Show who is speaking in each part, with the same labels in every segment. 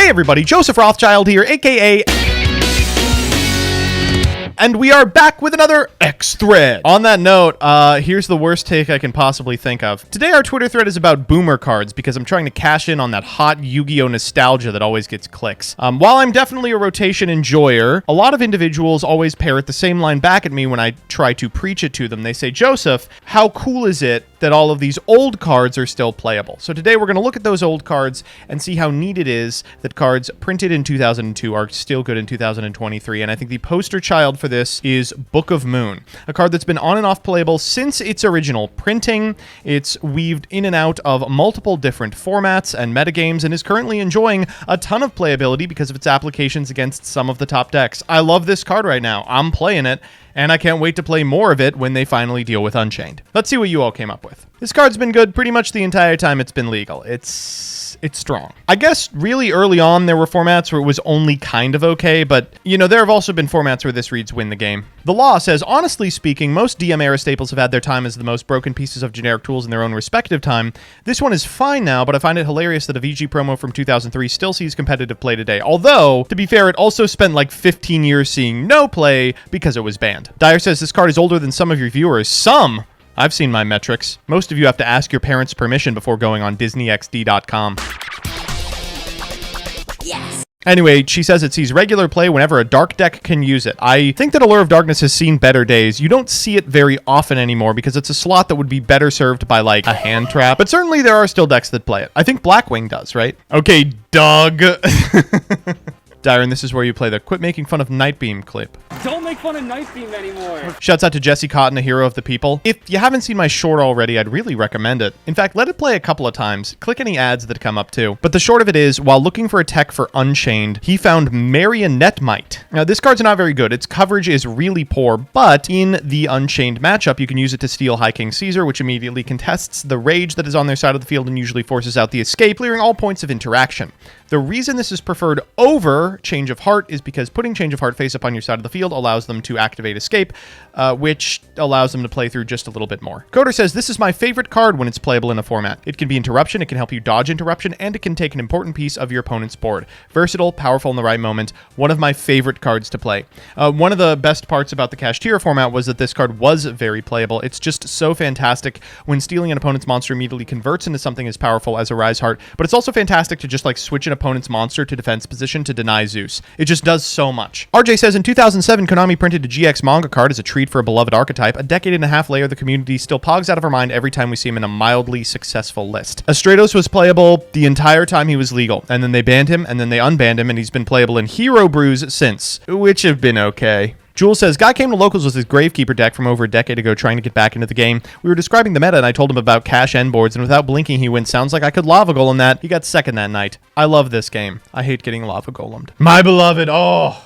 Speaker 1: Hey everybody, Joseph Rothschild here, aka... And we are back with another X thread. On that note, here's the worst take I can possibly think of. Today our Twitter thread is about boomer cards because I'm trying to cash in on that hot Yu-Gi-Oh nostalgia that always gets clicks. While I'm definitely a rotation enjoyer, a lot of individuals always parrot the same line back at me when I try to preach it to them. They say, Joseph, how cool is it that all of these old cards are still playable? So today we're going to look at those old cards and see how neat it is that cards printed in 2002 are still good in 2023. And I think the poster child for this is Book of Moon, a card that's been on and off playable since its original printing. It's weaved in and out of multiple different formats and metagames and is currently enjoying a ton of playability because of its applications against some of the top decks. I love this card right now. I'm playing it, and I can't wait to play more of it when they finally deal with Unchained. Let's see what you all came up with. This card's been good pretty much the entire time it's been legal. It's strong. I guess really early on there were formats where it was only kind of okay, but you know, there have also been formats where this reads win the game. The law says, honestly speaking, most DM era staples have had their time as the most broken pieces of generic tools in their own respective time. This one is fine now, but I find it hilarious that a VG promo from 2003 still sees competitive play today. Although, to be fair, it also spent like 15 years seeing no play because it was banned. Dyer says this card is older than some of your viewers. Some? I've seen my metrics. Most of you have to ask your parents' permission before going on DisneyXD.com.
Speaker 2: Yes.
Speaker 1: Anyway, she says it sees regular play whenever a dark deck can use it. I think that Allure of Darkness has seen better days. You don't see it very often anymore because it's a slot that would be better served by like a hand trap. But certainly there are still decks that play it. I think Blackwing does, right? Okay, Doug. Dyron, this is where you play the quit making fun of Nightbeam clip.
Speaker 3: Don't make fun of Nightbeam anymore.
Speaker 1: Shouts out to Jesse Cotton, a hero of the people. If you haven't seen my short already, I'd really recommend it. In fact, let it play a couple of times. Click any ads that come up too. But the short of it is, while looking for a tech for Unchained, he found Marionette Might. Now, this card's not very good. Its coverage is really poor, but in the Unchained matchup, you can use it to steal High King Caesar, which immediately contests the rage that is on their side of the field and usually forces out the escape, clearing all points of interaction. The reason this is preferred over Change of Heart is because putting Change of Heart face up on your side of the field allows them to activate Escape, which allows them to play through just a little bit more. Coder says, this is my favorite card when it's playable in a format. It can be Interruption, it can help you dodge Interruption, and it can take an important piece of your opponent's board. Versatile, powerful in the right moment, one of my favorite cards to play. One of the best parts about the Kashtira format was that this card was very playable. It's just so fantastic when stealing an opponent's monster immediately converts into something as powerful as a Rise Heart, but it's also fantastic to just like switch an opponent's monster to defense position to deny Zeus. It just does so much. RJ says, in 2007, Konami printed a GX manga card as a treat for a beloved archetype. A decade and a half later, the community still pogs out of our mind every time we see him in a mildly successful list. Astrados was playable the entire time he was legal, and then they banned him, and then they unbanned him, and he's been playable in Hero Brews since, which have been okay. Jules says, guy came to locals with his Gravekeeper deck from over a decade ago trying to get back into the game. We were describing the meta and I told him about cash end boards, and without blinking he went, sounds like I could lava golem that. He got second that night. I love this game. I hate getting lava golemed. My beloved, oh.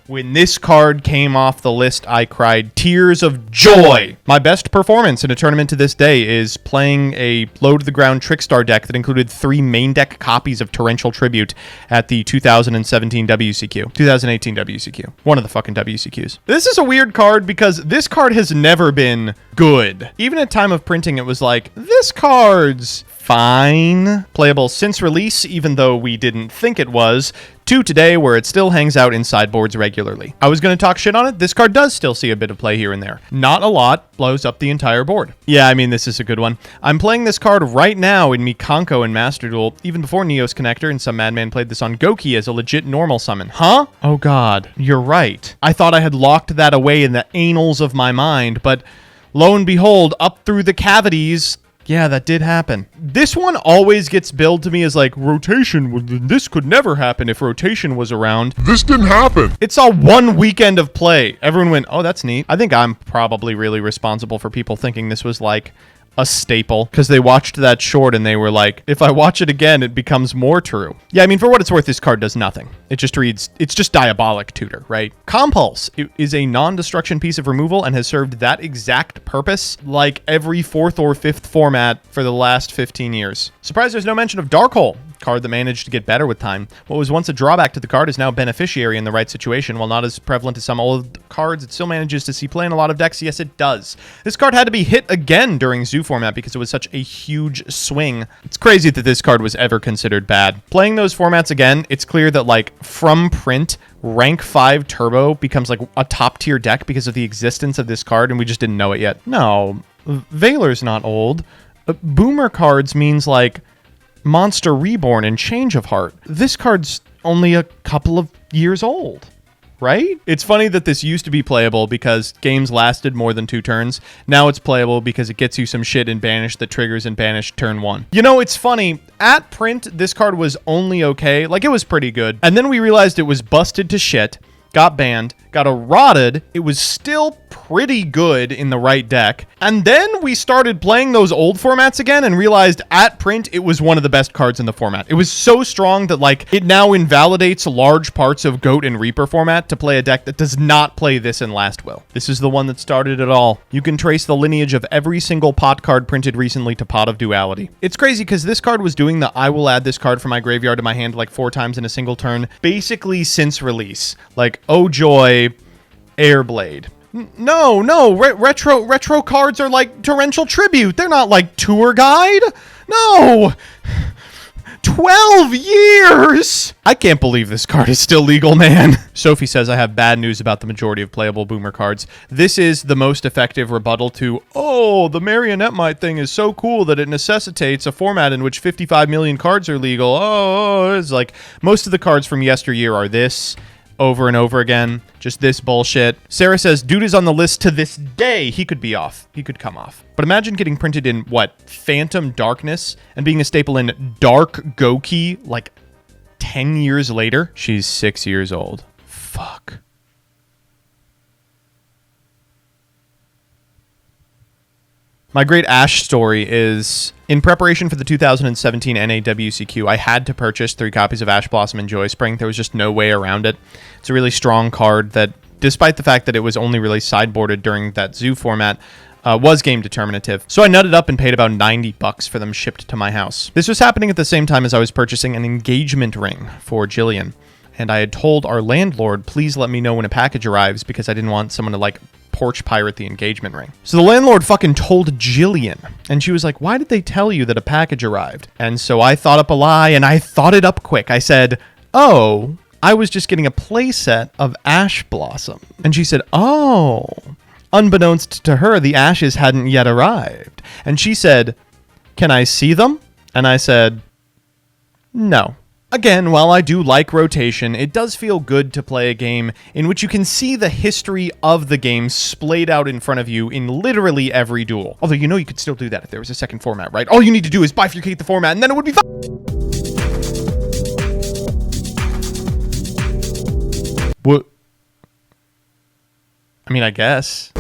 Speaker 1: When this card came off the list, I cried tears of joy. My best performance in a tournament to this day is playing a low-to-the-ground Trickstar deck that included 3 main deck copies of Torrential Tribute at the 2018 WCQ. One of the fucking WCQs. This is a weird card because this card has never been good. Even at time of printing, it was like, this card's fine. Playable since release, even though we didn't think it was, to today where it still hangs out in sideboards regularly. I was going to talk shit on it. This card does still see a bit of play here and there. Not a lot, blows up the entire board. Yeah, I mean, this is a good one. I'm playing this card right now in Mikanko and Master Duel, even before Neos Connector, and some madman played this on Goki as a legit normal summon. Huh? Oh god, you're right. I thought I had locked that away in the annals of my mind, but lo and behold, up through the cavities, yeah, that did happen. This one always gets billed to me as like, rotation, this could never happen if rotation was around.
Speaker 4: This didn't happen.
Speaker 1: It saw 1 weekend of play. Everyone went, oh, that's neat. I think I'm probably really responsible for people thinking this was like a staple because they watched that short and they were like, if I watch it again, it becomes more true. Yeah, I mean, for what it's worth, this card does nothing. It just reads, it's just Diabolic Tutor, right? Compulse is a non-destruction piece of removal and has served that exact purpose like every 4th or 5th format for the last 15 years. Surprised there's no mention of Dark Hole. card that managed to get better with time. What was once a drawback to the card is now a beneficiary in the right situation. While not as prevalent as some old cards, it still manages to see play in a lot of decks. Yes, it does. This card had to be hit again during Zoo format because it was such a huge swing. It's crazy that this card was ever considered bad. Playing those formats again, it's clear that, like, from print, rank 5 Turbo becomes like a top tier deck because of the existence of this card, and we just didn't know it yet. No, Valor's not old. Boomer cards means like Monster Reborn and Change of Heart. This card's only a couple of years old, right? It's funny that this used to be playable because games lasted more than 2 turns. Now it's playable because it gets you some shit in Banish that triggers in Banish turn 1. You know, it's funny. At print, this card was only okay. Like, it was pretty good. And then we realized it was busted to shit, got banned, got eroded. It was still pretty good in the right deck. And then we started playing those old formats again and realized at print it was one of the best cards in the format. It was so strong that, like, it now invalidates large parts of Goat and Reaper format to play a deck that does not play this in Last Will. This is the one that started it all. You can trace the lineage of every single pot card printed recently to Pot of Duality. It's crazy because this card was doing the I will add this card from my graveyard to my hand like 4 times in a single turn, basically since release. Like, oh joy, Airblade. No, retro cards are like Torrential Tribute. They're not like Tour Guide. No. 12 years! I can't believe this card is still legal, man. Sophie says I have bad news about the majority of playable Boomer cards. This is the most effective rebuttal to, oh, the Marionette Mite thing is so cool that it necessitates a format in which 55 million cards are legal. Oh, it's like most of the cards from yesteryear are this. Over and over again. Just this bullshit. Sarah says, dude is on the list to this day. He could be off. He could come off. But imagine getting printed in, what, Phantom Darkness and being a staple in Dark Goki like 10 years later. She's 6 years old. Fuck. My great Ash story is, in preparation for the 2017 NAWCQ, I had to purchase 3 copies of Ash Blossom and Joy Spring. There was just no way around it. It's a really strong card that, despite the fact that it was only really sideboarded during that Zoo format, was game determinative. So I nutted up and paid about $90 for them shipped to my house. This was happening at the same time as I was purchasing an engagement ring for Jillian. And I had told our landlord, please let me know when a package arrives because I didn't want someone to, like, porch pirate the engagement ring. So the landlord fucking told Jillian, and she was like, why did they tell you that a package arrived? And so I thought up a lie, and I thought it up quick. I said, oh, I was just getting a playset of Ash Blossom. And she said, oh. Unbeknownst to her, the ashes hadn't yet arrived. And she said, can I see them? And I said, no. Again, while I do like rotation, it does feel good to play a game in which you can see the history of the game splayed out in front of you in literally every duel. Although, you know, you could still do that if there was a second format, right? All you need to do is bifurcate the format and then it would be fine. What? I mean, I guess.